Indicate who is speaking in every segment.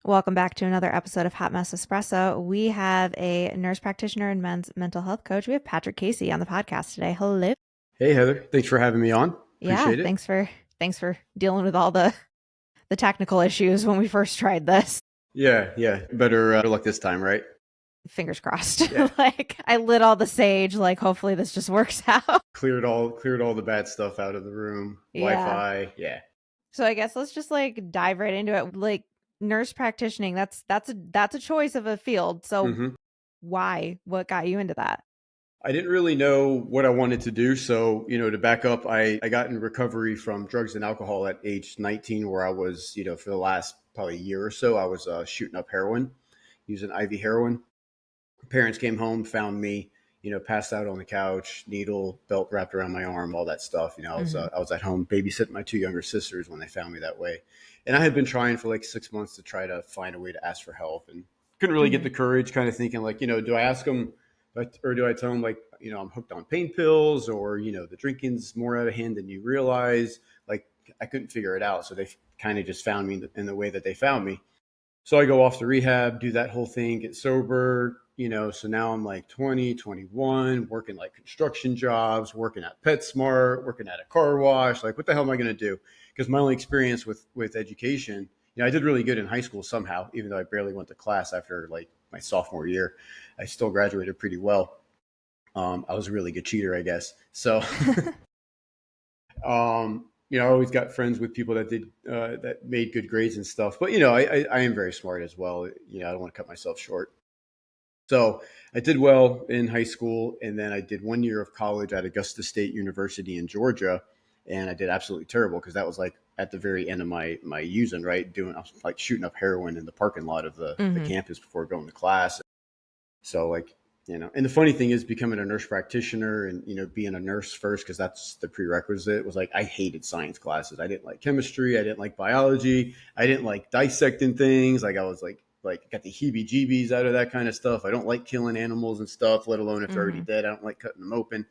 Speaker 1: Welcome back to another episode of Hot Mess Espresso. We have a nurse practitioner and men's mental health coach. We have Patrick Casey on the podcast today. Hello.
Speaker 2: Hey Heather, thanks for having me on.
Speaker 1: Yeah,
Speaker 2: Appreciate it.
Speaker 1: thanks for dealing with all the technical issues when we first tried this.
Speaker 2: Yeah. Better luck this time, right?
Speaker 1: Fingers crossed.
Speaker 2: Yeah.
Speaker 1: Like I lit all the sage, like hopefully this just works out.
Speaker 2: Cleared all the bad stuff out of the room.
Speaker 1: Yeah.
Speaker 2: Wi-Fi. Yeah.
Speaker 1: So I guess let's just like dive right into it. Like nurse practitioning, that's a choice of a field. So
Speaker 2: hmm
Speaker 1: why? What got you into that?
Speaker 2: I didn't really know what I wanted to do. So, to back up, I got in recovery from drugs and alcohol at age 19, where I was, for the last probably year or so, I was shooting up heroin, using IV heroin. Parents came home, found me, passed out on the couch, needle, belt wrapped around my arm, all that stuff.
Speaker 1: Mm-hmm.
Speaker 2: I was at home babysitting my two younger sisters when they found me that way, and I had been trying for like 6 months to try to find a way to ask for help, and couldn't really get
Speaker 1: Mm-hmm.
Speaker 2: the courage. Kind of thinking like, do I ask them, or do I tell them like, I'm hooked on pain pills, or the drinking's more out of hand than you realize? Like I couldn't figure it out, so they kind of just found me in the way that they found me. So I go off to rehab, do that whole thing, get sober, so now I'm like 20, 21, working like construction jobs, working at PetSmart, working at a car wash. Like, what the hell am I going to do? Because my only experience with education, I did really good in high school somehow, even though I barely went to class after like my sophomore year. I still graduated pretty well. I was a really good cheater, I guess. So I always got friends with people that did that made good grades and stuff. But I am very smart as well. I don't want to cut myself short. So I did well in high school, and then I did 1 year of college at Augusta State University in Georgia, and I did absolutely terrible because that was like at the very end of my using, right, I was like shooting up heroin in the parking lot of the
Speaker 1: Mm-hmm.
Speaker 2: campus before going to class. So like, and the funny thing is becoming a nurse practitioner and, being a nurse first, because that's the prerequisite, was like, I hated science classes. I didn't like chemistry. I didn't like biology. I didn't like dissecting things. Like I was like got the heebie jeebies out of that kind of stuff. I don't like killing animals and stuff, let alone if they're already
Speaker 1: Mm-hmm.
Speaker 2: dead. I don't like cutting them open.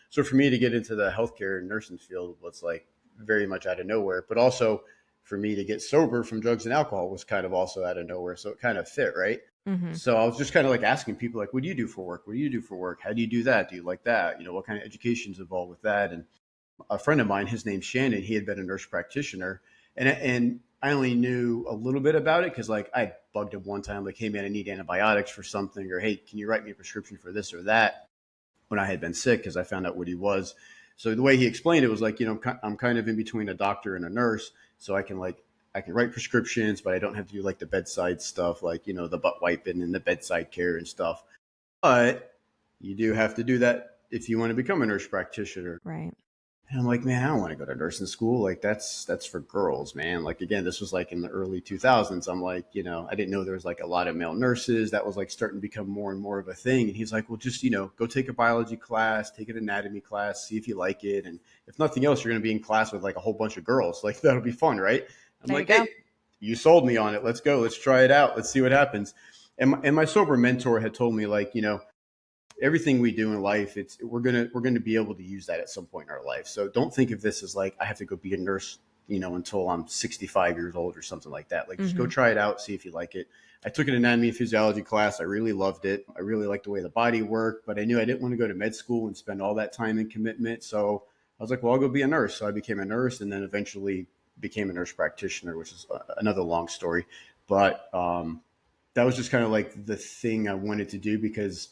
Speaker 2: So for me to get into the healthcare and nursing field was like very much out of nowhere, but also for me to get sober from drugs and alcohol was kind of also out of nowhere. So it kind of fit, right?
Speaker 1: Mm-hmm.
Speaker 2: So I was just kind of like asking people, like, what do you do for work? What do you do for work? How do you do that? Do you like that? What kind of education is involved with that? And a friend of mine, his name's Shannon, he had been a nurse practitioner, and I only knew a little bit about it because like I bugged him one time, like, hey man, I need antibiotics for something, or hey, can you write me a prescription for this or that? When I had been sick, because I found out what he was. So the way he explained it was like, I'm kind of in between a doctor and a nurse, so I can write prescriptions, but I don't have to do like the bedside stuff, like the butt wiping and the bedside care and stuff. But you do have to do that if you want to become a nurse practitioner.
Speaker 1: Right.
Speaker 2: And I'm like, man, I don't want to go to nursing school. Like that's for girls, man. Like again, this was like in the early 2000s. I'm like, I didn't know there was like a lot of male nurses. That was like starting to become more and more of a thing. And he's like, well, just go take a biology class, take an anatomy class, see if you like it. And if nothing else, you're going to be in class with like a whole bunch of girls. Like that'll be fun, right? I'm
Speaker 1: There you
Speaker 2: like,
Speaker 1: go.
Speaker 2: hey, you sold me on it. Let's go. Let's try it out. Let's see what happens. And my sober mentor had told me like, everything we do in life, it's we're gonna be able to use that at some point in our life. So don't think of this as like I have to go be a nurse, until I'm 65 years old or something like that. Like just go
Speaker 1: Mm-hmm.
Speaker 2: try it out, see if you like it. I took an anatomy and physiology class. I really loved it. I really liked the way the body worked, but I knew I didn't want to go to med school and spend all that time and commitment. So I was like, well, I'll go be a nurse. So I became a nurse, and then eventually became a nurse practitioner, which is another long story. But that was just kind of like the thing I wanted to do because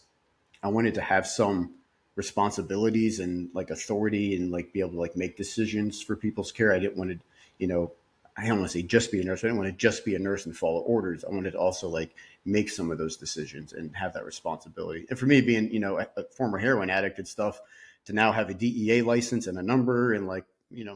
Speaker 2: I wanted to have some responsibilities and like authority and like be able to like make decisions for people's care. I didn't want to, you know, I don't want to say just be a nurse. I didn't want to just be a nurse and follow orders. I wanted to also like make some of those decisions and have that responsibility. And for me, being, a former heroin addict and stuff, to now have a DEA license and a number and like,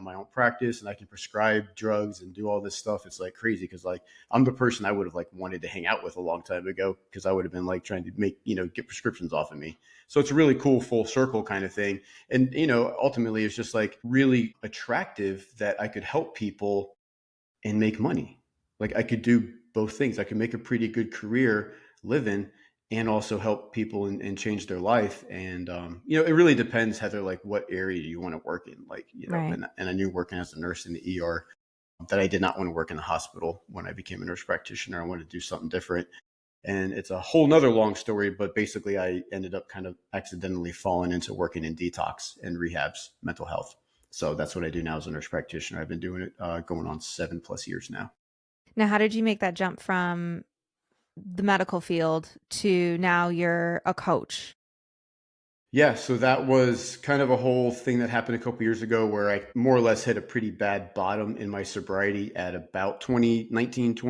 Speaker 2: my own practice, and I can prescribe drugs and do all this stuff. It's like crazy because like I'm the person I would have like wanted to hang out with a long time ago because I would have been like trying to make, get prescriptions off of me. So it's a really cool full circle kind of thing. And, ultimately it's just like really attractive that I could help people and make money. Like I could do both things. I could make a pretty good career living and also help people and change their life. And, it really depends, Heather, like what area you want to work in. Like,
Speaker 1: Right.
Speaker 2: and I knew working as a nurse in the ER, that I did not want to work in the hospital when I became a nurse practitioner. I wanted to do something different. And it's a whole nother long story, but basically I ended up kind of accidentally falling into working in detox and rehabs, mental health. So that's what I do now as a nurse practitioner. I've been doing it going on 7+ years now.
Speaker 1: Now, how did you make that jump from the medical field to now you're a coach?
Speaker 2: Yeah, so that was kind of a whole thing that happened a couple years ago where I more or less hit a pretty bad bottom in my sobriety at about 20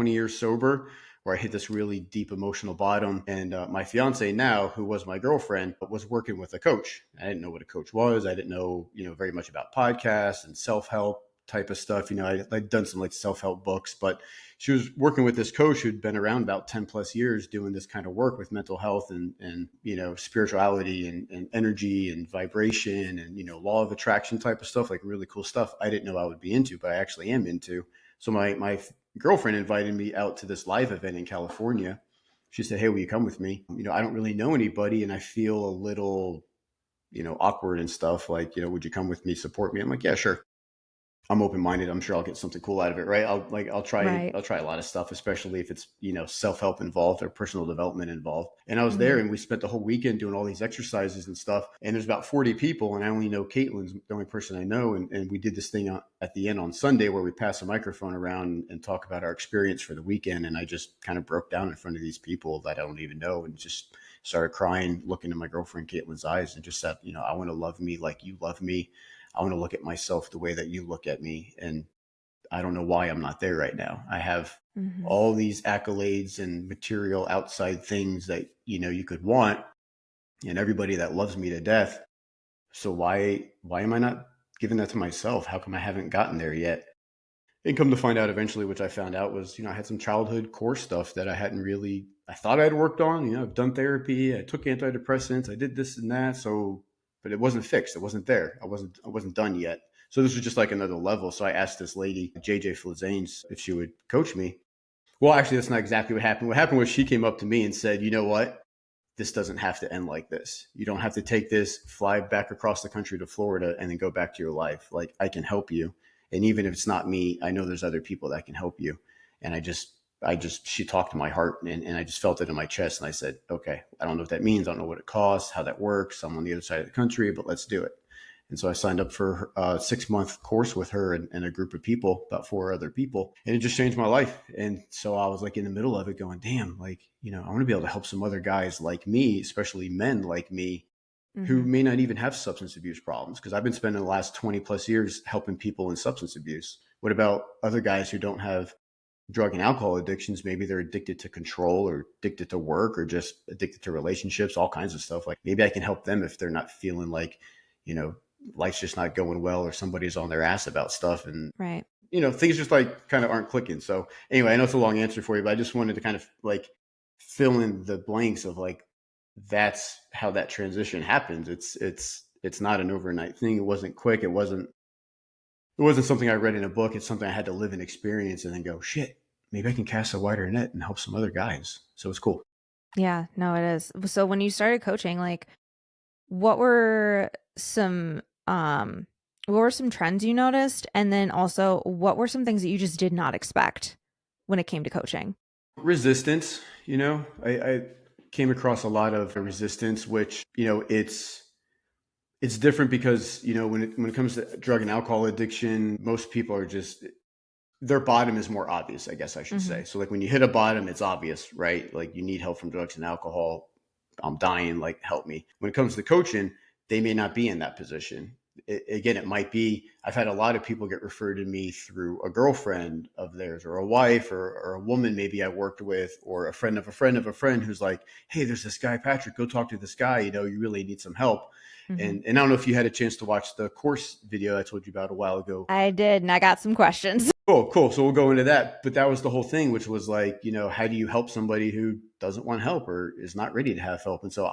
Speaker 2: years sober, where I hit this really deep emotional bottom. And my fiance now, who was my girlfriend, was working with a coach. I didn't know what a coach was. I didn't know, very much about podcasts and self-help type of stuff. I'd done some like self-help books, but she was working with this coach who'd been around about 10+ years doing this kind of work with mental health and spirituality and energy and vibration and, law of attraction type of stuff, like really cool stuff I didn't know I would be into, but I actually am into. So my girlfriend invited me out to this live event in California. She said, "Hey, will you come with me? I don't really know anybody and I feel a little, awkward and stuff. Like, would you come with me, support me?" I'm like, "Yeah, sure." I'm open minded. I'm sure I'll get something cool out of it, right? I'll try
Speaker 1: Right.
Speaker 2: a lot of stuff, especially if it's self help involved or personal development involved. And I was there,
Speaker 1: Hmm.
Speaker 2: and we spent the whole weekend doing all these exercises and stuff. And there's about 40 people, and I only know Caitlin's the only person I know. And we did this thing at the end on Sunday where we pass a microphone around and talk about our experience for the weekend. And I just kind of broke down in front of these people that I don't even know, and just started crying, looking in my girlfriend Caitlin's eyes, and just said, I want to love me like you love me. I want to look at myself the way that you look at me. And I don't know why I'm not there right now. I have
Speaker 1: Hmm.
Speaker 2: all these accolades and material outside things that, you could want, and everybody that loves me to death. So why am I not giving that to myself? How come I haven't gotten there yet? And come to find out eventually, which I found out was, I had some childhood core stuff that I thought I'd worked on. I've done therapy, I took antidepressants, I did this and that. So, but it wasn't fixed. It wasn't there. I wasn't done yet. So this was just like another level. So I asked this lady, JJ Flazanes, if she would coach me. Well, actually, that's not exactly what happened. What happened was she came up to me and said, "You know what? This doesn't have to end like this. You don't have to take this, fly back across the country to Florida, and then go back to your life. Like, I can help you. And even if it's not me, I know there's other people that can help you." And she talked to my heart, and I just felt it in my chest. And I said, "Okay, I don't know what that means. I don't know what it costs, how that works. I'm on the other side of the country, but let's do it." And so I signed up for a 6-month course with her and a group of people, about 4 other people, and it just changed my life. And so I was like in the middle of it going, damn, like, I want to be able to help some other guys like me, especially men like me, who
Speaker 1: Hmm.
Speaker 2: may not even have substance abuse problems. Because I've been spending the last 20+ years helping people in substance abuse. What about other guys who don't have drug and alcohol addictions? Maybe they're addicted to control or addicted to work or just addicted to relationships, all kinds of stuff. Like maybe I can help them if they're not feeling like, you know, life's just not going well or somebody's on their ass about stuff. And,
Speaker 1: Right.
Speaker 2: things just like kind of aren't clicking. So anyway, I know it's a long answer for you, but I just wanted to kind of like fill in the blanks of like, that's how that transition happens. It's not an overnight thing. It wasn't quick. It wasn't something I read in a book. It's something I had to live and experience and then go, shit, maybe I can cast a wider net and help some other guys. So it's cool.
Speaker 1: Yeah, no, it is. So when you started coaching, like what were some um what were some trends you noticed? And then also what were some things that you just did not expect when it came to coaching?
Speaker 2: Resistance, I came across a lot of resistance, which, it's different because, when it comes to drug and alcohol addiction, most people are just their bottom is more obvious, I guess I should
Speaker 1: Hmm.
Speaker 2: say. So like when you hit a bottom, it's obvious, right? Like you need help from drugs and alcohol. I'm dying, like help me. When it comes to coaching, they may not be in that position. Again, it might be, I've had a lot of people get referred to me through a girlfriend of theirs or a wife or a woman maybe I worked with or a friend of a friend of a friend who's like, "Hey, there's this guy, Patrick, go talk to this guy. You really need some help."
Speaker 1: Hmm.
Speaker 2: And I don't know if you had a chance to watch the course video I told you about a while ago.
Speaker 1: I did, and I got some questions.
Speaker 2: Cool, cool. So we'll go into that. But that was the whole thing, which was like, how do you help somebody who doesn't want help or is not ready to have help? And so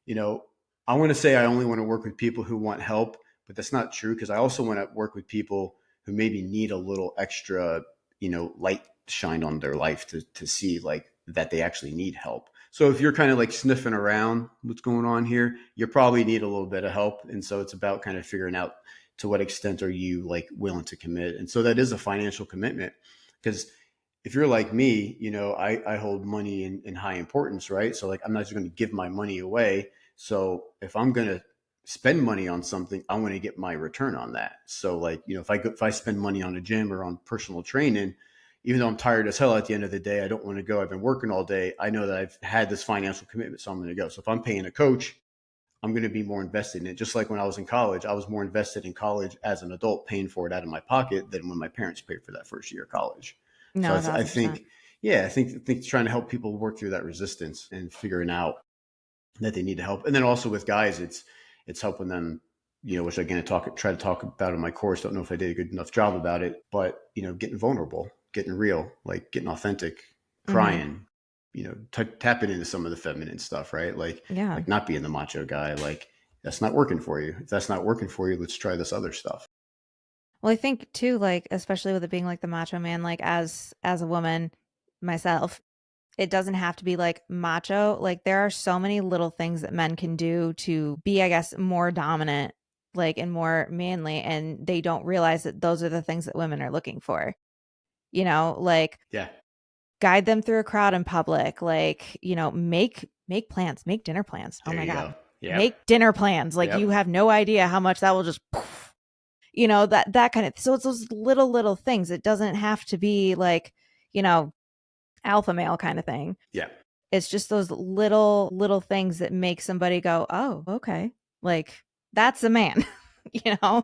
Speaker 2: you know, I want to say I only want to work with people who want help, but that's not true because I also want to work with people who maybe need a little extra, light shined on their life to see like that they actually need help. So if you're kind of like sniffing around what's going on here, you probably need a little bit of help. And so it's about kind of figuring out to what extent are you like willing to commit? And so that is a financial commitment, because if you're like me, I hold money in high importance, right? So like, I'm not just going to give my money away. So if I'm going to spend money on something, I want to get my return on that. So like, if I spend money on a gym or on personal training, even though I'm tired as hell at the end of the day, I don't want to go. I've been working all day. I know that I've had this financial commitment, so I'm going to go. So if I'm paying a coach, I'm going to be more invested in it. Just like when I was in college, I was more invested in college as an adult, paying for it out of my pocket than when my parents paid for that first year of college. So
Speaker 1: No,
Speaker 2: I
Speaker 1: 1,000%.
Speaker 2: think, yeah, I think trying to help people work through that resistance and figuring out that they need to help. And then also with guys, it's helping them, which again try to talk about in my course. Don't know if I did a good enough job about it, but getting vulnerable, getting real, like getting authentic,
Speaker 1: Mhm.
Speaker 2: crying, tapping into some of the feminine stuff, right?
Speaker 1: Yeah.
Speaker 2: Like not being the macho guy. Like that's not working for you. If that's not working for you, let's try this other stuff.
Speaker 1: Well, I think too, like, especially with it being like the macho man, like as a woman myself, it doesn't have to be like macho. Like there are so many little things that men can do to be, I guess, more dominant, like and more manly, and they don't realize that those are the things that women are looking for. Like
Speaker 2: Yeah.
Speaker 1: guide them through a crowd in public, like, make plans, make dinner plans. Oh
Speaker 2: There
Speaker 1: my
Speaker 2: you
Speaker 1: God.
Speaker 2: go. Yep.
Speaker 1: Make dinner plans. Like you
Speaker 2: Yep.
Speaker 1: have no idea how much that will just poof, that kind of, so it's those little things. It doesn't have to be like, you know, alpha male kind of thing.
Speaker 2: Yeah.
Speaker 1: It's just those little things that make somebody go, oh, okay. Like that's a man, you know?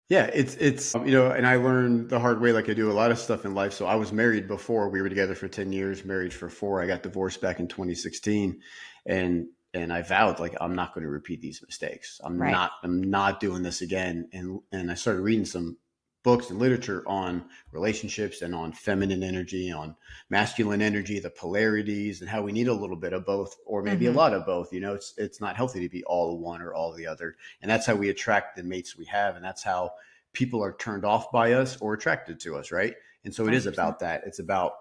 Speaker 2: Yeah, it's and I learned the hard way, like I do a lot of stuff in life. So I was married before. We were together for 10 years, married for 4. I got divorced back in 2016, and I vowed like I'm not going to repeat these mistakes.
Speaker 1: Right.
Speaker 2: I'm not doing this again. And I started reading some books and literature on relationships and on feminine energy, on masculine energy, the polarities, and how we need a little bit of both, or maybe a
Speaker 1: Mm-hmm.
Speaker 2: lot of both. It's not healthy to be all one or all the other, and that's how we attract the mates we have, and that's how people are turned off by us or attracted to us, right? And so it is
Speaker 1: 100%.
Speaker 2: about that. It's about,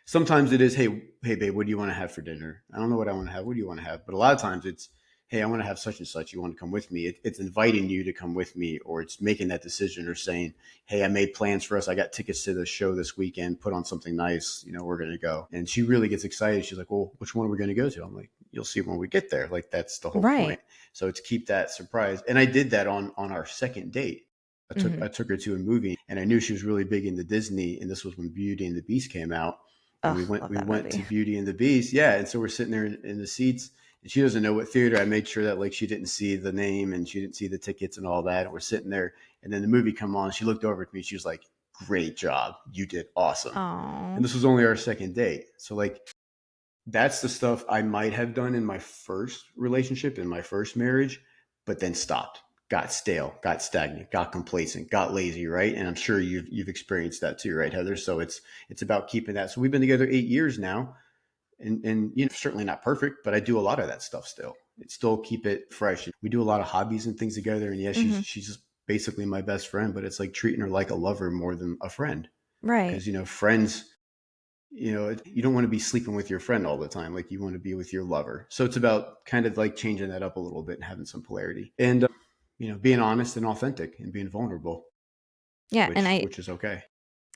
Speaker 2: sometimes it is, hey babe, what do you want to have for dinner? I don't know what I want to have. What do you want to have? But a lot of times it's, hey, I want to have such and such. You want to come with me? It's inviting you to come with me, or it's making that decision, or saying, hey, I made plans for us. I got tickets to the show this weekend. Put on something nice. We're going to go. And she really gets excited. She's like, well, which one are we going to go to? I'm like, you'll see when we get there. Like that's the whole
Speaker 1: Right.
Speaker 2: point. So it's keep that surprise. And I did that on our second date.
Speaker 1: Mm-hmm.
Speaker 2: I took her to a movie, and I knew she was really big into Disney, and this was when Beauty and the Beast came out. And
Speaker 1: Ugh, love
Speaker 2: we
Speaker 1: that
Speaker 2: went to
Speaker 1: movie.
Speaker 2: Beauty and the Beast. Yeah, and so we're sitting there in the seats, and she doesn't know what theater. I made sure that like she didn't see the name and she didn't see the tickets and all that. And we're sitting there, and then the movie come on. She looked over at me. She was like, "Great job, you did awesome." And
Speaker 1: Oh.
Speaker 2: this was only our second date, so like that's the stuff I might have done in my first relationship, in my first marriage, but then stopped, got stale, got stagnant, got complacent, got lazy, right? And I'm sure you've experienced that too, right, Heather? So it's about keeping that. So we've been together 8 years now, and certainly not perfect, but I do a lot of that stuff still. It still keep it fresh. We do a lot of hobbies and things together, and yeah,
Speaker 1: Mm-hmm.
Speaker 2: she's just basically my best friend, but it's like treating her like a lover more than a friend,
Speaker 1: Right.
Speaker 2: because friends, you don't want to be sleeping with your friend all the time. Like you want to be with your lover. So it's about kind of like changing that up a little bit and having some polarity, and being honest and authentic and being vulnerable,
Speaker 1: Yeah. And
Speaker 2: which is okay.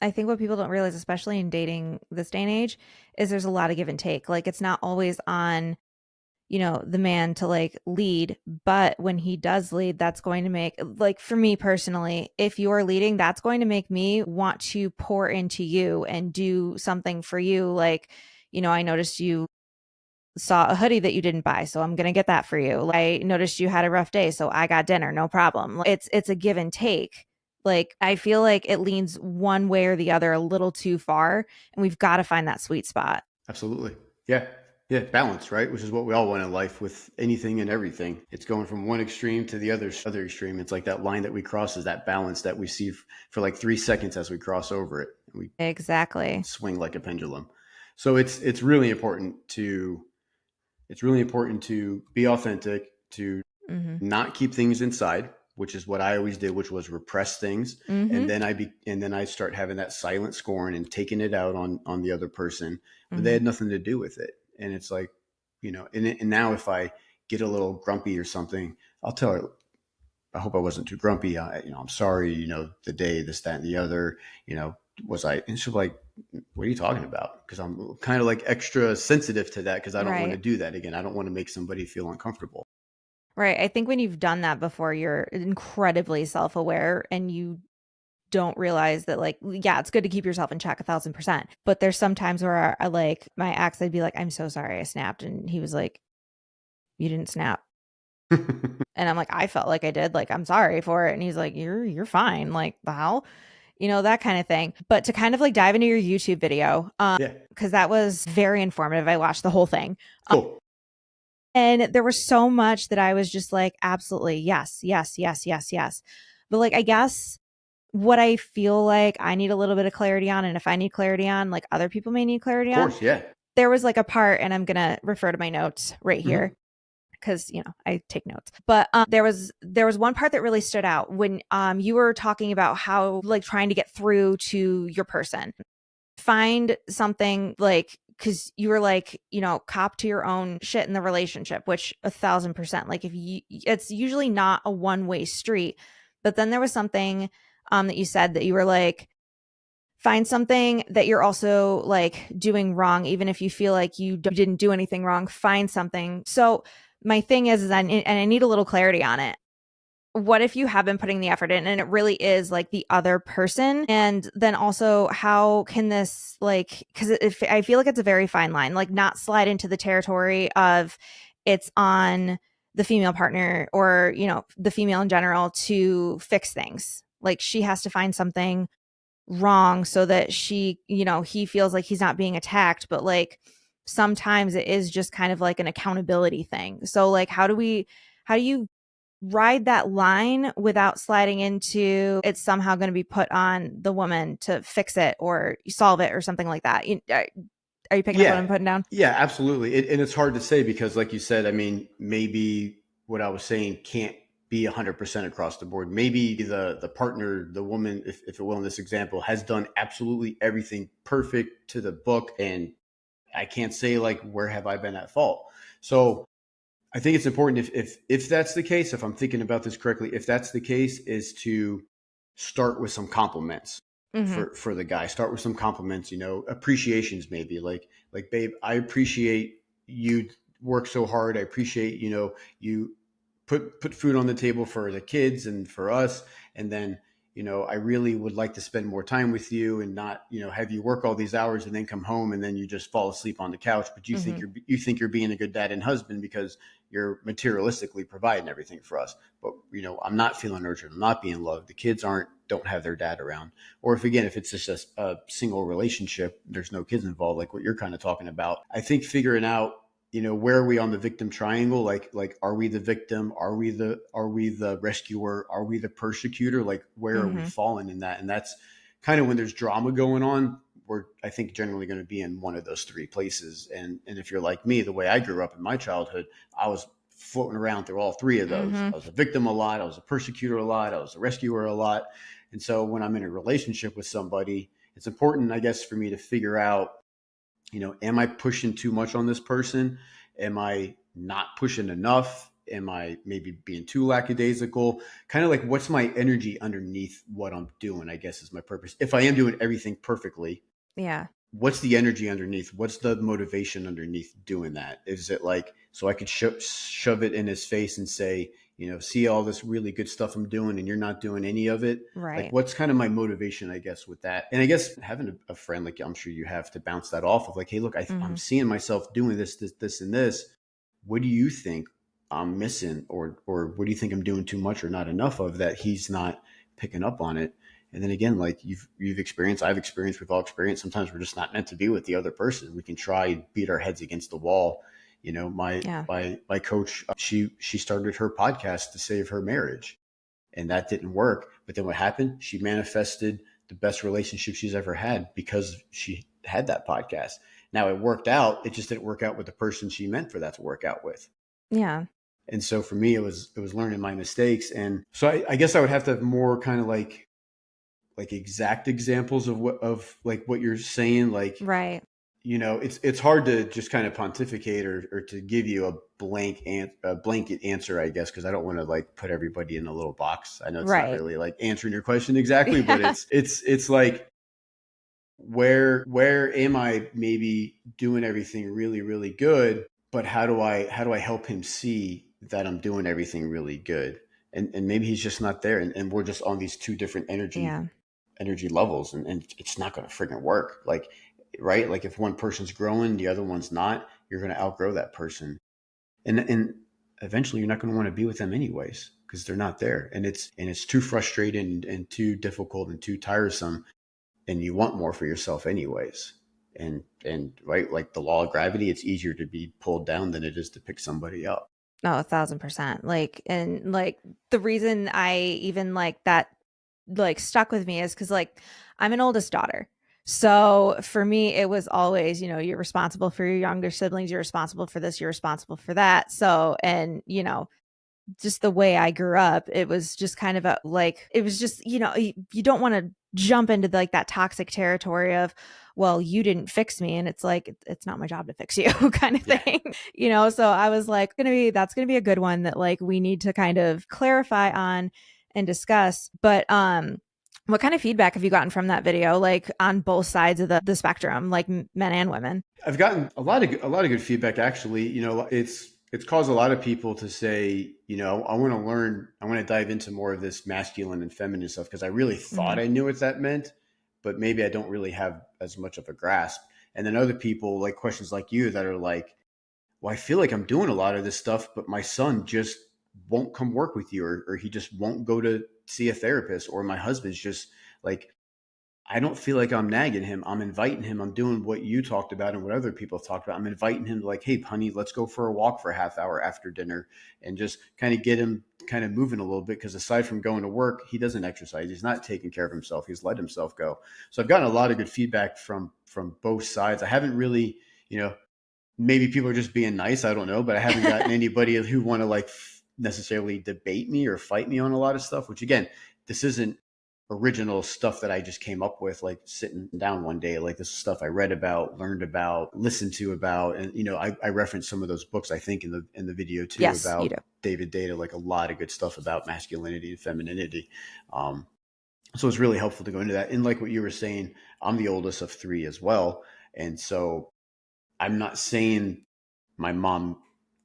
Speaker 1: I think what people don't realize, especially in dating this day and age, is there's a lot of give and take. Like it's not always on, the man to like lead, but when he does lead, that's going to make, like for me personally, if you're leading, that's going to make me want to pour into you and do something for you. Like, I noticed you saw a hoodie that you didn't buy, so I'm going to get that for you. Like, I noticed you had a rough day, so I got dinner, no problem. Like, it's a give and take. Like I feel like it leans one way or the other a little too far, and we've got to find that sweet spot.
Speaker 2: Absolutely. Yeah. Yeah. Balance, right? Which is what we all want in life with anything and everything. It's going from one extreme to the other extreme. It's like that line that we cross is that balance that we see for like 3 seconds as we cross over it. We
Speaker 1: Exactly.
Speaker 2: swing like a pendulum. So it's really important to be authentic, to
Speaker 1: Mm-hmm.
Speaker 2: not keep things inside, which is what I always did, which was repress things.
Speaker 1: Mm-hmm.
Speaker 2: And then I start having that silent scorn and taking it out on the other person, but they
Speaker 1: Mm-hmm.
Speaker 2: had nothing to do with it. And it's like, and now if I get a little grumpy or something, I'll tell her, I hope I wasn't too grumpy. I'm sorry, the day, this, that, and the other, was I, and she's like, what are you talking about? Because I'm kind of like extra sensitive to that because I don't want to
Speaker 1: Right.
Speaker 2: do that again. I don't want to make somebody feel uncomfortable.
Speaker 1: Right. I think when you've done that before, you're incredibly self-aware and you don't realize that, like, yeah, it's good to keep yourself in check 1,000%. But there's some times where like my ex, I'd be like, I'm so sorry I snapped. And he was like, you didn't snap. And I'm like, I felt like I did. Like, I'm sorry for it. And he's like, you're fine. Like, the hell? That kind of thing. But to kind of like dive into your YouTube video,
Speaker 2: Yeah.
Speaker 1: because that was very informative. I watched the whole thing.
Speaker 2: Cool.
Speaker 1: And there was so much that I was just like, absolutely, yes, yes, yes, yes, yes. But like, I guess what I feel like I need a little bit of clarity on, and if I need clarity on, like other people may need
Speaker 2: Of
Speaker 1: clarity on.
Speaker 2: course. Yeah.
Speaker 1: There was like a part, and I'm gonna refer to my notes right
Speaker 2: Hmm.
Speaker 1: here because I take notes. But there was one part that really stood out when you were talking about how like trying to get through to your person, find something like, because you were like, cop to your own shit in the relationship, which 1,000%, like, if you, it's usually not a one-way street. But then there was something that you said that you were like, find something that you're also like doing wrong, even if you feel like you didn't do anything wrong, find something. So my thing is and I need a little clarity on it. What if you have been putting the effort in and it really is like the other person? And then also, how can this, like, because I feel like it's a very fine line, like not slide into the territory of it's on the female partner or, the female in general to fix things. Like, she has to find something wrong so that he feels like he's not being attacked. But like, sometimes it is just kind of like an accountability thing. So like, how do you ride that line without sliding into it's somehow going to be put on the woman to fix it or solve it or something like that? Are you picking up what
Speaker 2: Yeah.
Speaker 1: I'm putting down?
Speaker 2: Yeah, absolutely. And it's hard to say because, like you said, I mean, maybe what I was saying can't be 100% across the board. Maybe the partner, the woman, if it will, in this example, has done absolutely everything perfect to the book. And I can't say, like, where have I been at fault? So I think it's important if that's the case, if I'm thinking about this correctly, if that's the case, is to start with some compliments
Speaker 1: Mm-hmm.
Speaker 2: for the guy. Start with some compliments, appreciations maybe like babe, I appreciate you work so hard. I appreciate, you put food on the table for the kids and for us. And then, I really would like to spend more time with you and not, have you work all these hours and then come home and then you just fall asleep on the couch. But
Speaker 1: Mm-hmm.
Speaker 2: you think you're being a good dad and husband because you're materialistically providing everything for us. But I'm not feeling nurtured. I'm not being loved. The kids don't have their dad around. Or if it's just a single relationship, there's no kids involved, like what you're kind of talking about. I think figuring out, where are we on the victim triangle? Like are we the victim? Are we the rescuer? Are we the persecutor? Like, where are we
Speaker 1: Mm-hmm.
Speaker 2: falling in that? And that's kind of when there's drama going on. We're, I think, generally going to be in one of those three places. And if you're like me, the way I grew up in my childhood, I was floating around through all three of those.
Speaker 1: Mm-hmm.
Speaker 2: I was a victim a lot. I was a persecutor a lot. I was a rescuer a lot. And so when I'm in a relationship with somebody, it's important, I guess, for me to figure out, am I pushing too much on this person? Am I not pushing enough? Am I maybe being too lackadaisical? Kind of like, what's my energy underneath what I'm doing, I guess, is my purpose. If I am doing everything perfectly,
Speaker 1: Yeah.
Speaker 2: what's the energy underneath? What's the motivation underneath doing that? Is it like, so I could shove it in his face and say, see all this really good stuff I'm doing and you're not doing any of it? Like,
Speaker 1: Right.
Speaker 2: what's kind of my motivation, I guess, with that? And I guess having a friend, like I'm sure you have, to bounce that off of, like, hey, look,
Speaker 1: Mm-hmm.
Speaker 2: I'm seeing myself doing this, and this. What do you think I'm missing? Or what do you think I'm doing too much or not enough of that he's not picking up on it? And then again, like you've experienced, I've experienced, we've all experienced. Sometimes we're just not meant to be with the other person. We can try and beat our heads against the wall. My
Speaker 1: Yeah.
Speaker 2: my coach, she started her podcast to save her marriage, and that didn't work. But then what happened? She manifested the best relationship she's ever had because she had that podcast. Now it worked out. It just didn't work out with the person she meant for that to work out with.
Speaker 1: Yeah.
Speaker 2: And so for me, it was learning my mistakes. And so I guess I would have to have more kind of like exact examples of what, of like what you're saying, like,
Speaker 1: Right.
Speaker 2: it's hard to just kind of pontificate or to give you a blanket answer, I guess, because I don't want to like put everybody in a little box. I know it's not
Speaker 1: Right.
Speaker 2: really like answering your question exactly, but
Speaker 1: Yeah.
Speaker 2: it's like where am I maybe doing everything really really good, but how do I help him see that I'm doing everything really good, and maybe he's just not there, and we're just on these two different
Speaker 1: Yeah.
Speaker 2: energy levels, and it's not going to friggin' work. Like, right? Like if one person's growing, the other one's not, you're going to outgrow that person. And eventually you're not going to want to be with them anyways because they're not there. And it's too frustrating and too difficult and too tiresome. And you want more for yourself anyways. And right, like the law of gravity, it's easier to be pulled down than it is to pick somebody up.
Speaker 1: No, 1,000%. Like, and like the reason I even like that like stuck with me is because like I'm an oldest daughter. So for me, it was always, you're responsible for your younger siblings, you're responsible for this, you're responsible for that. So, and just the way I grew up, it was just kind of like, it was just, you don't want to jump into like that toxic territory of, well, you didn't fix me. And it's like, it's not my job to fix you kind of
Speaker 2: Yeah.
Speaker 1: thing, So I was like, that's going to be a good one that like we need to kind of clarify on and discuss. But, what kind of feedback have you gotten from that video, like on both sides of the spectrum, like men and women?
Speaker 2: I've gotten a lot of good feedback actually. It's caused a lot of people to say, I want to learn, I want to dive into more of this masculine and feminine stuff because I really thought
Speaker 1: Hmm.
Speaker 2: I knew what that meant, but maybe I don't really have as much of a grasp. And then other people like questions like you that are like, well, I feel like I'm doing a lot of this stuff, but my son just won't come work with you, or he just won't go to see a therapist, or my husband's just like, I don't feel like I'm nagging him. I'm inviting him. I'm doing what you talked about and what other people have talked about. I'm inviting him to like, hey, honey, let's go for a walk for a half hour after dinner and just kind of get him kind of moving a little bit. Because aside from going to work, he doesn't exercise. He's not taking care of himself. He's let himself go. So I've gotten a lot of good feedback from both sides. I haven't really, maybe people are just being nice. I don't know, but I haven't gotten anybody who want to like necessarily debate me or fight me on a lot of stuff. Which again, this isn't original stuff that I just came up with, like sitting down one day. Like this is stuff I read about, learned about, listened to about, and I referenced some of those books I think in the video too
Speaker 1: Yes, you
Speaker 2: about
Speaker 1: do.
Speaker 2: David Data, like a lot of good stuff about masculinity and femininity. Um, so it's really helpful to go into that. And like what you were saying, I'm the oldest of three as well, and so I'm not saying my mom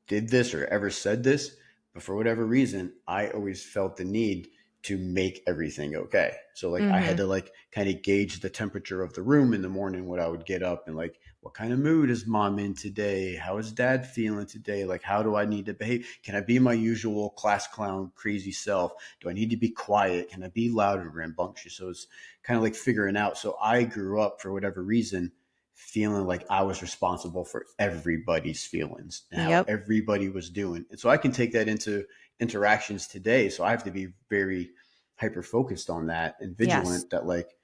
Speaker 2: did this or ever said this, but for whatever reason, I always felt the need to make everything okay. So like I had
Speaker 1: Hmm.
Speaker 2: to like kind of gauge the temperature of the room in the morning when I would get up, and like what kind of mood is mom in today? How is dad feeling today? Like how do I need to behave? Can I be my usual class clown crazy self? Do I need to be quiet? Can I be loud and rambunctious? So it's kind of like figuring out. So I grew up for whatever reason feeling like I was responsible for everybody's feelings and how
Speaker 1: Yep.
Speaker 2: everybody was doing. And so I can take that into interactions today. So I have to be very hyper focused on that and
Speaker 1: Yes.
Speaker 2: vigilant that like,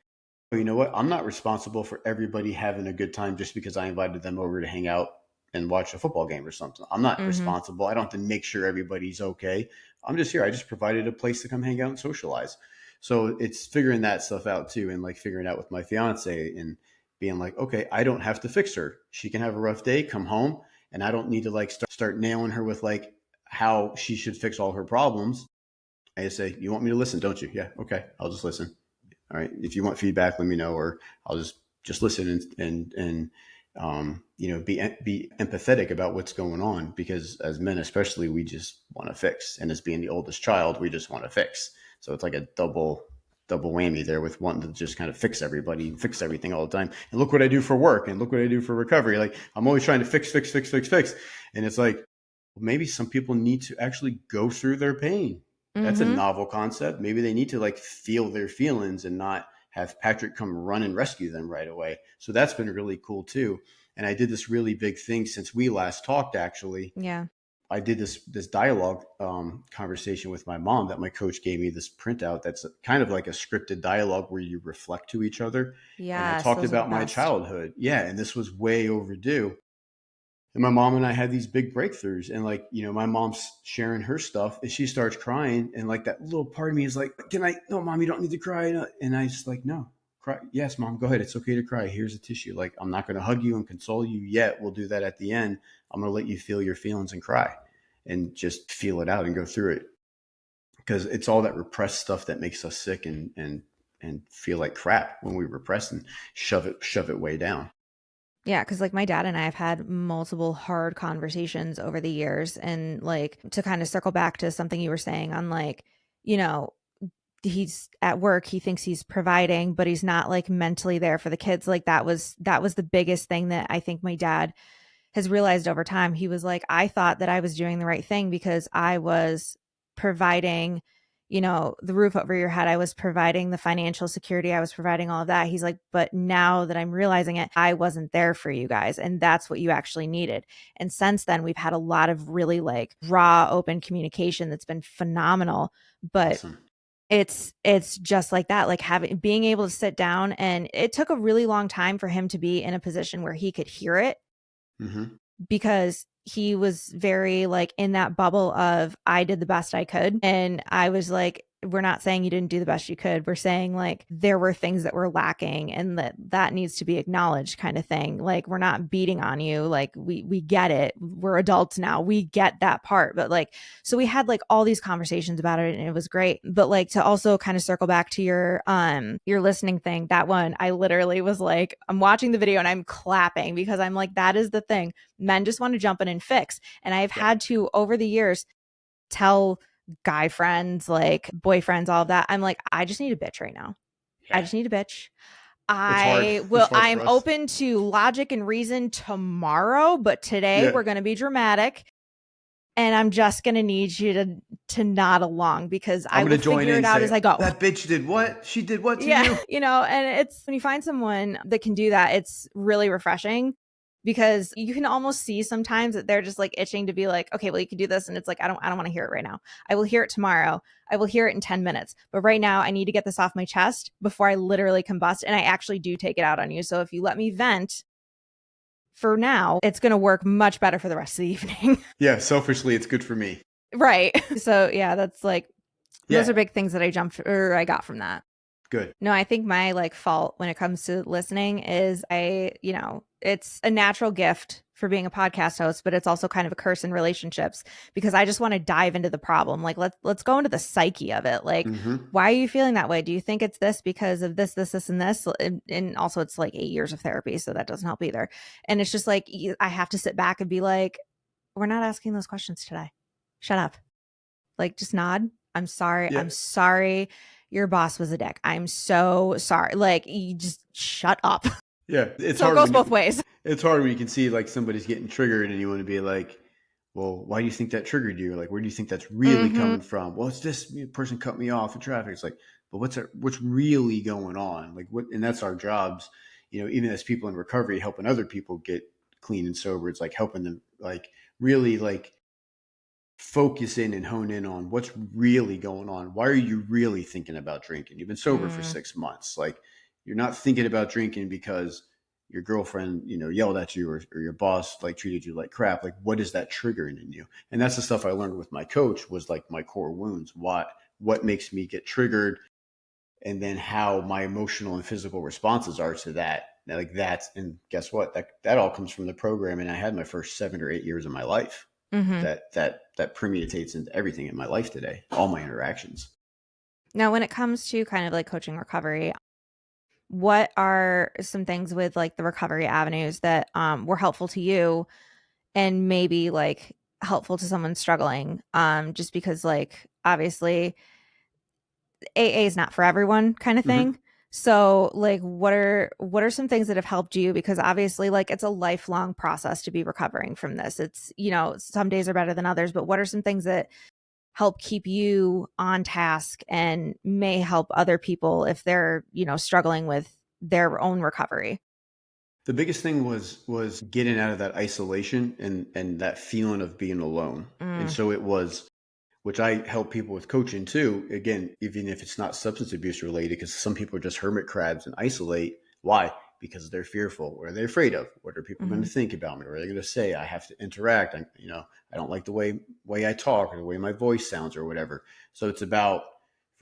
Speaker 2: well, you know what? I'm not responsible for everybody having a good time just because I invited them over to hang out and watch a football game or something. I'm not
Speaker 1: Hmm.
Speaker 2: responsible. I don't have to make sure everybody's okay. I'm just here. I just provided a place to come hang out and socialize. So it's figuring that stuff out too, and like figuring out with my fiance and being like, okay, I don't have to fix her. She can have a rough day, come home, and I don't need to like start nailing her with like how she should fix all her problems. I just say, you want me to listen, don't you? Yeah, okay, I'll just listen. All right. If you want feedback, let me know, or I'll just listen and be empathetic about what's going on, because as men, especially, we just want to fix, and as being the oldest child, we just want to fix. So it's like a double whammy there with wanting to just kind of fix everybody and fix everything all the time. And look what I do for work, and look what I do for recovery. Like I'm always trying to fix, fix, fix, fix, fix, and it's like, well, maybe some people need to actually go through their pain. That's a
Speaker 1: Hmm.
Speaker 2: novel concept. Maybe they need to like feel their feelings and not have Patrick come run and rescue them right away. So that's been really cool too. And I did this really big thing since we last talked. Actually,
Speaker 1: Yeah.
Speaker 2: I did this dialogue conversation with my mom that my coach gave me, this printout that's kind of like a scripted dialogue where you reflect to each other. And I
Speaker 1: Yes,
Speaker 2: talked
Speaker 1: those are the
Speaker 2: about my
Speaker 1: best.
Speaker 2: childhood. Yeah, and this was way overdue. And my mom and I had these big breakthroughs. And like, my mom's sharing her stuff and she starts crying. And like that little part of me is like, can I, no, mom, you don't need to cry. And I just like, no, cry. Yes, mom, go ahead. It's okay to cry. Here's a tissue. Like, I'm not going to hug you and console you yet. We'll do that at the end. I'm going to let you feel your feelings and cry and just feel it out and go through it. Because it's all that repressed stuff that makes us sick and feel like crap when we repress and shove it way down.
Speaker 1: Yeah, because like my dad and I have had multiple hard conversations over the years. And like to kind of circle back to something you were saying on like, you know, he's at work, he thinks he's providing, but he's not like mentally there for the kids. Like that was the biggest thing that I think my dad has realized over time. He was like, I thought that I was doing the right thing because I was providing, the roof over your head. I was providing the financial security. I was providing all of that. He's like, but now that I'm realizing it, I wasn't there for you guys. And that's what you actually needed. And since then, we've had a lot of really like raw, open communication that's been phenomenal. But
Speaker 2: Awesome.
Speaker 1: it's just like that, like being able to sit down, and it took a really long time for him to be in a position where he could hear it,
Speaker 2: Mm-hmm.
Speaker 1: because he was very like in that bubble of I did the best I could. And I was like, we're not saying you didn't do the best you could. We're saying like there were things that were lacking and that needs to be acknowledged, kind of thing. Like we're not beating on you. Like we get it. We're adults now. We get that part. But like, so we had like all these conversations about it and it was great. But like to also kind of circle back to your listening thing, that one, I literally was like, I'm watching the video and I'm clapping because I'm like, that is the thing. Men just want to jump in and fix. And I've
Speaker 2: Yep.
Speaker 1: had to over the years tell guy friends, like boyfriends, all of that. I'm like, I just need a bitch right now. I
Speaker 2: Yeah.
Speaker 1: just need a bitch.
Speaker 2: It's hard. It's hard
Speaker 1: I'm
Speaker 2: for us.
Speaker 1: open to logic and reason tomorrow, but today
Speaker 2: Yeah.
Speaker 1: we're going to be dramatic. And I'm just going to need you to nod along because
Speaker 2: I'm
Speaker 1: I will
Speaker 2: going to join
Speaker 1: figure
Speaker 2: in
Speaker 1: it
Speaker 2: and
Speaker 1: out
Speaker 2: say,
Speaker 1: as I go.
Speaker 2: that bitch did what? She did what to
Speaker 1: Yeah.
Speaker 2: you?
Speaker 1: And it's when you find someone that can do that, it's really refreshing because you can almost see sometimes that they're just like itching to be like, okay, well, you can do this. And it's like, I don't want to hear it right now. I will hear it tomorrow. I will hear it in 10 minutes. But right now I need to get this off my chest before I literally combust. And I actually do take it out on you. So if you let me vent for now, it's going to work much better for the rest of the evening.
Speaker 2: Yeah. Selfishly, it's good for me.
Speaker 1: Right. So yeah, that's like, those
Speaker 2: Yeah.
Speaker 1: are big things that I got from that.
Speaker 2: Good.
Speaker 1: No, I think my like fault when it comes to listening is it's a natural gift for being a podcast host, but it's also kind of a curse in relationships because I just want to dive into the problem. Like let's go into the psyche of it. Like,
Speaker 2: Mm-hmm.
Speaker 1: why are you feeling that way? Do you think it's this because of this, and this? And also it's like 8 years of therapy, so that doesn't help either. And it's just like I have to sit back and be like, we're not asking those questions today. Shut up. Like just nod. I'm sorry.
Speaker 2: Yeah.
Speaker 1: I'm sorry. Your boss was a dick. I'm so sorry. Like you just shut up.
Speaker 2: Yeah. It's
Speaker 1: So it
Speaker 2: hard
Speaker 1: goes both ways.
Speaker 2: it's hard when you can see like somebody's getting triggered and you want to be like, well, why do you think that triggered you? Like, where do you think that's really
Speaker 1: Mm-hmm.
Speaker 2: coming from? Well, it's this person cut me off in traffic. It's like, but what's really going on? Like what, and that's our jobs, even as people in recovery, helping other people get clean and sober. It's like helping them like really like focus in and hone in on what's really going on. Why are you really thinking about drinking? You've been sober for
Speaker 1: Mm.
Speaker 2: 6 months. Like you're not thinking about drinking because your girlfriend, yelled at you or your boss like treated you like crap. Like what is that triggering in you? And that's the stuff I learned with my coach was like my core wounds. What makes me get triggered and then how my emotional and physical responses are to that. Like that's, and guess what? That all comes from the program. And I had my first 7 or 8 years of my life
Speaker 1: Mm-hmm.
Speaker 2: that permeates into everything in my life today, all my interactions.
Speaker 1: Now, when it comes to kind of like coaching recovery, what are some things with like the recovery avenues that were helpful to you and maybe like helpful to someone struggling? Just because like obviously AA is not for everyone kind of
Speaker 2: Mm-hmm.
Speaker 1: thing. So like what are some things that have helped you? Because obviously like it's a lifelong process to be recovering from this. It's, some days are better than others, but what are some things that help keep you on task and may help other people if they're, struggling with their own recovery?
Speaker 2: The biggest thing was getting out of that isolation and that feeling of being alone. And
Speaker 1: Mm,
Speaker 2: so it was, which I help people with coaching too. Again, even if it's not substance abuse related, because some people are just hermit crabs and isolate. Why? Because they're fearful. What are they afraid of? What are people going
Speaker 1: mm-hmm,
Speaker 2: to think about me? What are they going to say? I have to interact. I don't like the way I talk or the way my voice sounds or whatever. So it's about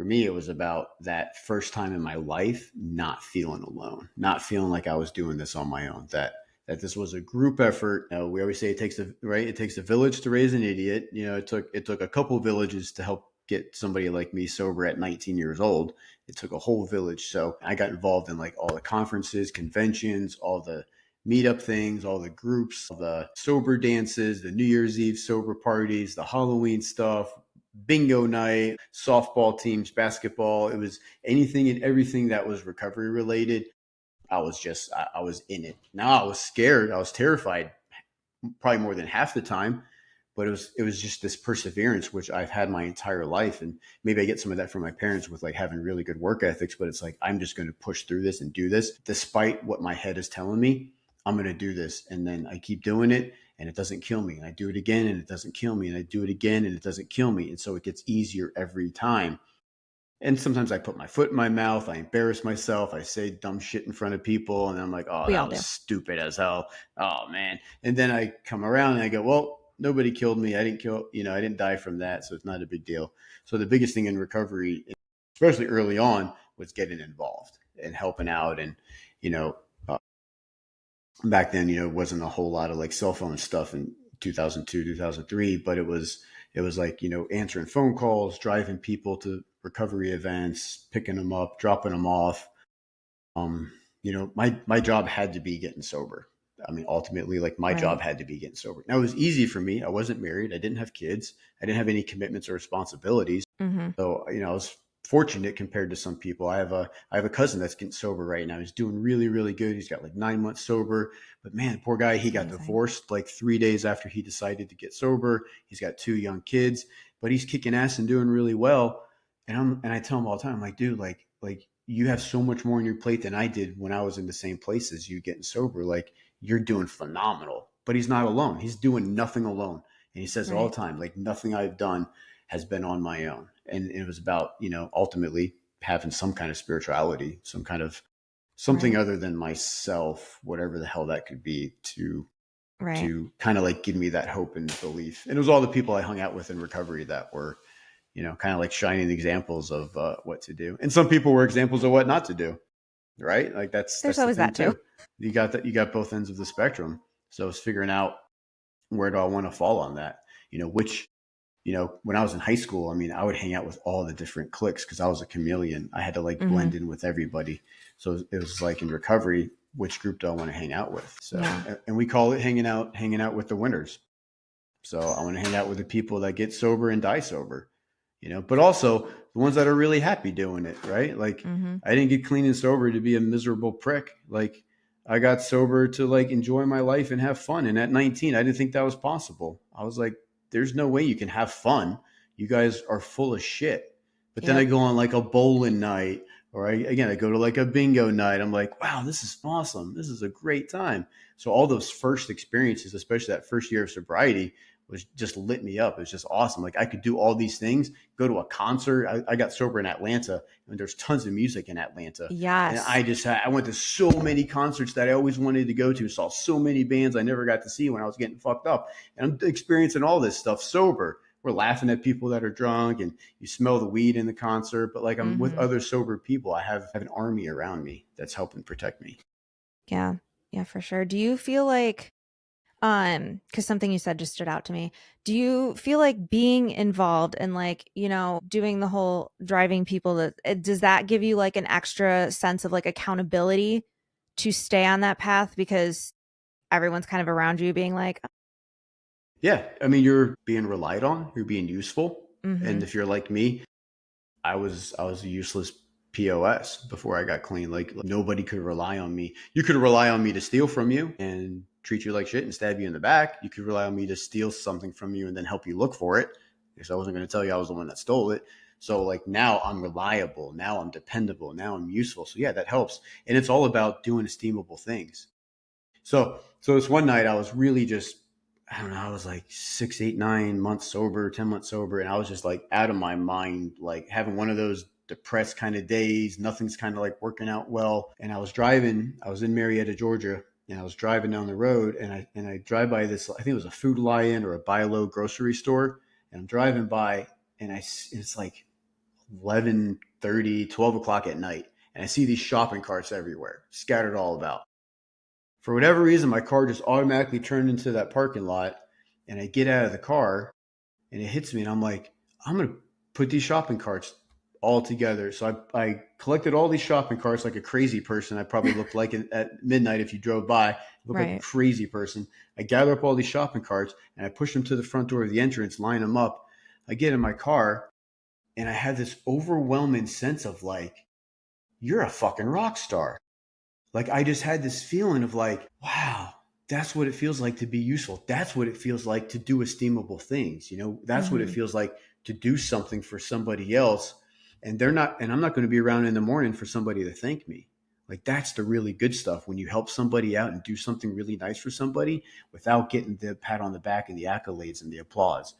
Speaker 2: For me, it was about that first time in my life not feeling alone, not feeling like I was doing this on my own. That this was a group effort. We always say it takes a village to raise an idiot. It took a couple villages to help get somebody like me sober at 19 years old. It took a whole village. So I got involved in like all the conferences, conventions, all the meetup things, all the groups, the sober dances, the New Year's Eve sober parties, the Halloween stuff, bingo night, softball teams, basketball. It was anything and everything that was recovery related. I was in it. Now I was scared. I was terrified probably more than half the time, but it was just this perseverance, which I've had my entire life. And maybe I get some of that from my parents with like having really good work ethics, but it's like, I'm just going to push through this and do this despite what my head is telling me. I'm going to do this. And then I keep doing it and it doesn't kill me. And I do it again and it doesn't kill me. And I do it again and it doesn't kill me. And so it gets easier every time. And sometimes I put my foot in my mouth. I embarrass myself. I say dumb shit in front of people. And I'm like, oh,
Speaker 1: We
Speaker 2: that
Speaker 1: all
Speaker 2: was
Speaker 1: do.
Speaker 2: stupid as hell. Oh, man. And then I come around and I go, well, nobody killed me. I didn't die from that. So it's not a big deal. So the biggest thing in recovery, especially early on, was getting involved and helping out. And, you know, uh, back then, it wasn't a whole lot of like cell phone stuff in 2002, 2003, but it was like, answering phone calls, driving people to recovery events, picking them up, dropping them off. My job had to be getting sober. I mean, ultimately, like my
Speaker 1: Right.
Speaker 2: job had to be getting sober. Now it was easy for me. I wasn't married. I didn't have kids. I didn't have any commitments or responsibilities.
Speaker 1: Mhm.
Speaker 2: So, I was fortunate compared to some people. I have a cousin that's getting sober right now. He's doing really, really good. He's got like 9 months sober. But man, poor guy, he got
Speaker 1: Amazing.
Speaker 2: divorced like 3 days after he decided to get sober. He's got two young kids, but he's kicking ass and doing really well. And I tell him all the time, I'm like, dude, like you have so much more on your plate than I did when I was in the same place as you getting sober. Like you're doing phenomenal. But he's not alone. He's doing nothing alone. And he says it all
Speaker 1: Right.
Speaker 2: the time, like nothing I've done has been on my own. And it was about, ultimately having some kind of spirituality, some kind of something
Speaker 1: Right.
Speaker 2: other than myself, whatever the hell that could be, to
Speaker 1: Right.
Speaker 2: to kind of like give me that hope and belief. And it was all the people I hung out with in recovery that were, kind of like shining examples of what to do. And some people were examples of what not to do, right? Like that's
Speaker 1: There's
Speaker 2: that's the
Speaker 1: always
Speaker 2: thing
Speaker 1: that too.
Speaker 2: too. You got both ends of the spectrum. So it's figuring out where do I want to fall on that. Which when I was in high school, I mean, I would hang out with all the different cliques because I was a chameleon. I had to like
Speaker 1: Mhm.
Speaker 2: blend in with everybody. So it was like in recovery, which group do I want to hang out with? So,
Speaker 1: Yeah.
Speaker 2: and we call it hanging out with the winners. So I want to hang out with the people that get sober and die sober, but also the ones that are really happy doing it, right? Like
Speaker 1: Mhm.
Speaker 2: I didn't get clean and sober to be a miserable prick. Like I got sober to like enjoy my life and have fun. And at 19, I didn't think that was possible. I was like, there's no way you can have fun. You guys are full of shit. But then I
Speaker 1: Yep.
Speaker 2: go on like a bowling night or I go to like a bingo night. I'm like, wow, this is awesome. This is a great time. So all those first experiences, especially that first year of sobriety, was just lit me up. It was just awesome. Like I could do all these things, go to a concert. I got sober in Atlanta, and there's tons of music in Atlanta. And
Speaker 1: Yes.
Speaker 2: I went to so many concerts that I always wanted to go to, saw so many bands I never got to see when I was getting fucked up. And I'm experiencing all this stuff sober. We're laughing at people that are drunk and you smell the weed in the concert, but like I'm with
Speaker 1: Mhm.
Speaker 2: other sober people. I have an army around me that's helping protect me.
Speaker 1: Yeah. Yeah, for sure. Do you feel like because something you said just stood out to me. Do you feel like being involved and like, doing the whole driving people does that give you like an extra sense of like accountability to stay on that path because everyone's kind of around you being like,
Speaker 2: Yeah. I mean, you're being relied on, you're being useful. And
Speaker 1: mm-hmm,
Speaker 2: if you're like me, I was a useless POS before I got clean. Like nobody could rely on me. You could rely on me to steal from you and treat you like shit and stab you in the back. You could rely on me to steal something from you and then help you look for it because I wasn't going to tell you I was the one that stole it. So like now I'm reliable. Now I'm dependable. Now I'm useful. So yeah, that helps. And it's all about doing esteemable things. So this one night I was really just I don't know, I was like 6, 8, 9 months sober, 10 months sober, and I was just like out of my mind, like having one of those depressed kind of days. Nothing's kind of like working out well. And I was in Marietta, Georgia, and I was driving down the road and I drive by this, I think it was a Food Lion or a Buy Low grocery store. And I'm driving by and it's like 11:30, 12 o'clock at night. And I see these shopping carts everywhere, scattered all about. For whatever reason, my car just automatically turned into that parking lot. And I get out of the car and it hits me. And I'm like, I'm going to put these shopping carts all together. So I collected all these shopping carts like a crazy person. I probably looked like it at midnight if you drove by. I looked like a
Speaker 1: Right.
Speaker 2: crazy person. I gather up all these shopping carts and I push them to the front door of the entrance, line them up. I get in my car and I had this overwhelming sense of like, you're a fucking rock star. Like I just had this feeling of like, wow, that's what it feels like to be useful. That's what it feels like to do esteemable things. You know, that's what it
Speaker 1: Mm-hmm.
Speaker 2: feels like to do something for somebody else. And they're not, and I'm not going to be around in the morning for somebody to thank me. Like that's the really good stuff when you help somebody out and do something really nice for somebody without getting the pat on the back and the accolades and the applause.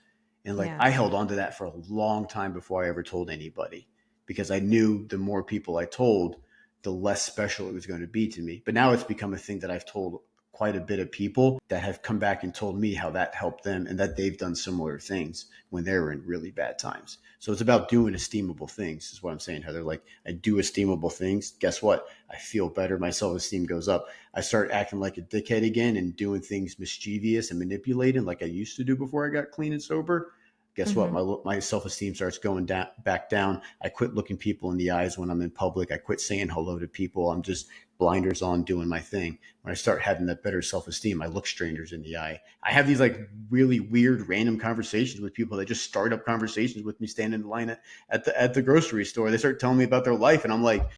Speaker 2: And like
Speaker 1: Yeah.
Speaker 2: I held on to that for a long time before I ever told anybody because I knew the more people I told, the less special it was going to be to me. But now it's become a thing that I've told quite a bit of people that have come back and told me how that helped them and that they've done similar things when they were in really bad times. So it's about doing esteemable things, is what I'm saying, Heather. Like I do esteemable things. Guess what? I feel better. My self esteem goes up. I start acting like a dickhead again and doing things mischievous and manipulating like I used to do before I got clean and sober. Guess what?
Speaker 1: Mm-hmm.
Speaker 2: My self esteem starts going down, back down. I quit looking people in the eyes when I'm in public. I quit saying hello to people. I'm just blinders on doing my thing. When I start having that better self esteem, I look strangers in the eye. I have these like really weird random conversations with people that just start up conversations with me standing in line at the grocery store. They start telling me about their life, and I'm like,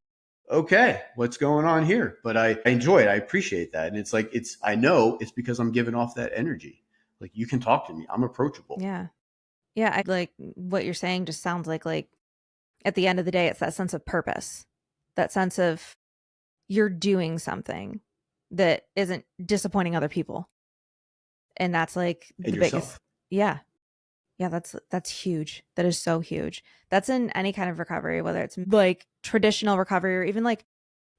Speaker 2: okay, what's going on here? But I enjoy it. I appreciate that, and it's like I know it's because I'm giving off that energy. Like you can talk to me. I'm approachable.
Speaker 1: Yeah. Yeah. I like what you're saying just sounds like at the end of the day, it's that sense of purpose, that sense of you're doing something that isn't disappointing other people. And that's like
Speaker 2: And
Speaker 1: the biggest.
Speaker 2: yourself.
Speaker 1: Yeah. Yeah, that's huge. That is so huge. That's in any kind of recovery, whether it's like traditional recovery or even like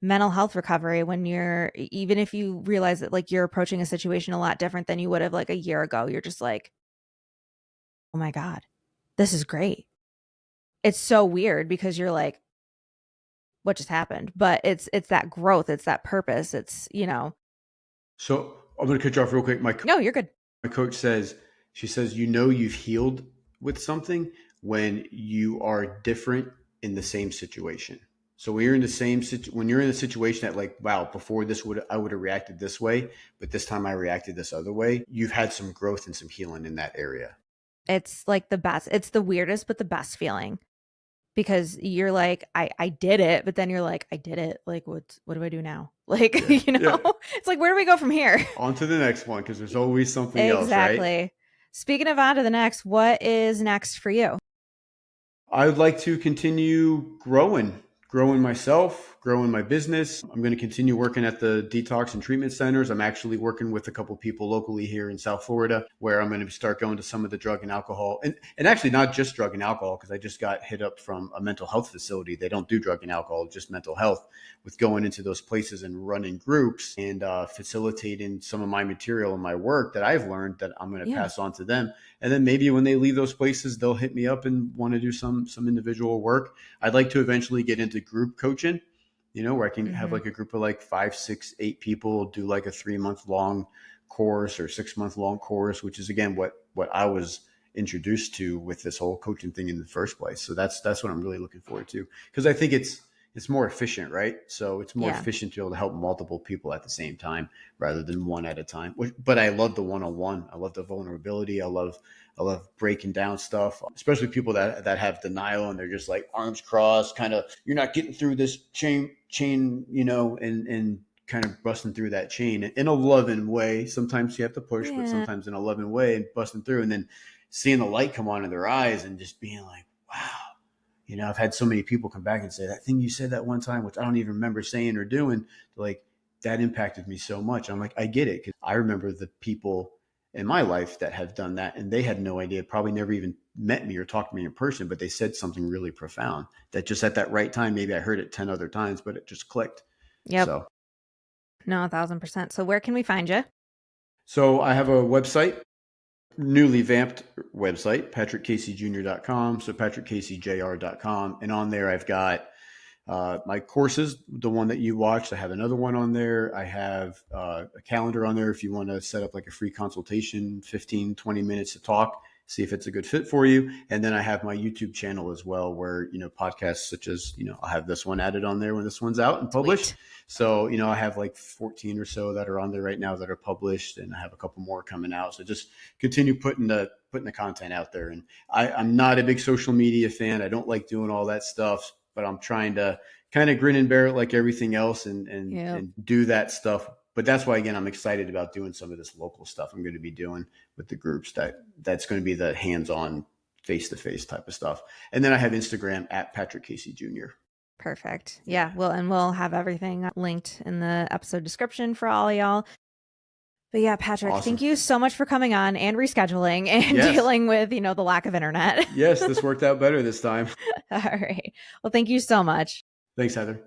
Speaker 1: mental health recovery when you're even if you realize that like you're approaching a situation a lot different than you would have like a year ago, you're just like, "Oh my god. This is great." It's so weird because you're like, "What just happened?" But it's that growth, it's that purpose. It's,
Speaker 2: So I'm going to cut you off real quick.
Speaker 1: no, you're good.
Speaker 2: My coach says, she says, you know, you've healed with something when you are different in the same situation. So when you're in the when you're in a situation that like, wow, before this I would have reacted this way, but this time I reacted this other way. You've had some growth and some healing in that area.
Speaker 1: It's like the best. It's the weirdest but the best feeling. Because you're like, I did it, but then you're like, I did it. Like, what do I do now? Like,
Speaker 2: Yeah. Yeah.
Speaker 1: it's like, where do we go from here?
Speaker 2: On to the next one because there's always something else, right?
Speaker 1: Exactly. Speaking of on to the next, what is next for you?
Speaker 2: I would like to continue growing myself, growing my business. I'm going to continue working at the detox and treatment centers. I'm actually working with a couple people locally here in South Florida where I'm going to start going to some of the drug and alcohol and actually not just drug and alcohol because I just got hit up from a mental health facility. They don't do drug and alcohol, just mental health with going into those places and running groups and facilitating some of my material and my work that I've learned that I'm going to
Speaker 1: Yeah.
Speaker 2: pass on to them. And then maybe when they leave those places, they'll hit me up and want to do some individual work. I'd like to eventually get into group coaching, you know, where I can have
Speaker 1: Mm-hmm.
Speaker 2: like a group of like 5, 6, 8 people do like a 3-month long course or 6-month long course, which is again what I was introduced to with this whole coaching thing in the first place. So that's what I'm really looking forward to because I think it's more efficient, right? So it's more
Speaker 1: Yeah.
Speaker 2: efficient to be able to help multiple people at the same time rather than one at a time. But I love the one-on-one. I love the vulnerability. I love breaking down stuff, especially people that have denial and they're just like arms crossed, kind of you're not getting through this chain, you know, and kind of busting through that chain in a loving way. Sometimes you have to push, but
Speaker 1: Yeah.
Speaker 2: sometimes in a loving way and busting through and then seeing the light come on in their eyes and just being like, wow. You know, I've had so many people come back and say that thing you said that one time, which I don't even remember saying or doing, like that impacted me so much. I'm like, I get it. Cause I remember the people in my life that have done that and they had no idea, probably never even met me or talked to me in person, but they said something really profound that just at that right time, maybe I heard it 10 other times, but it just clicked.
Speaker 1: Yep.
Speaker 2: So,
Speaker 1: No, 1,000%. So where can we find you?
Speaker 2: so I have a website newly vamped website, patrickcaseyjr.com. So patrickcaseyjr.com. And on there, I've got my courses, the one that you watched. I have another one on there. I have a calendar on there if you want to set up like a free consultation, 15, 20 minutes to talk, see if it's a good fit for you. And then I have my YouTube channel as well, where, podcasts such as, I'll have this one added on there when this one's out and published.
Speaker 1: Sweet.
Speaker 2: So, I have like 14 or so that are on there right now that are published, and I have a couple more coming out. So just continue putting the content out there. And I'm not a big social media fan. I don't like doing all that stuff, but I'm trying to kind of grin and bear it like everything else and do that stuff. But that's why, again, I'm excited about doing some of this local stuff I'm going to be doing with the groups. That's going to be the hands-on, face-to-face type of stuff. And then I have Instagram at Patrick Casey Jr.
Speaker 1: Perfect. Yeah. Well, and we'll have everything linked in the episode description for all y'all. But yeah, Patrick,
Speaker 2: Awesome.
Speaker 1: Thank you so much for coming on and rescheduling and dealing with, the lack of internet.
Speaker 2: Yes, this worked out better this time.
Speaker 1: All right. Well, thank you so much.
Speaker 2: Thanks, Heather.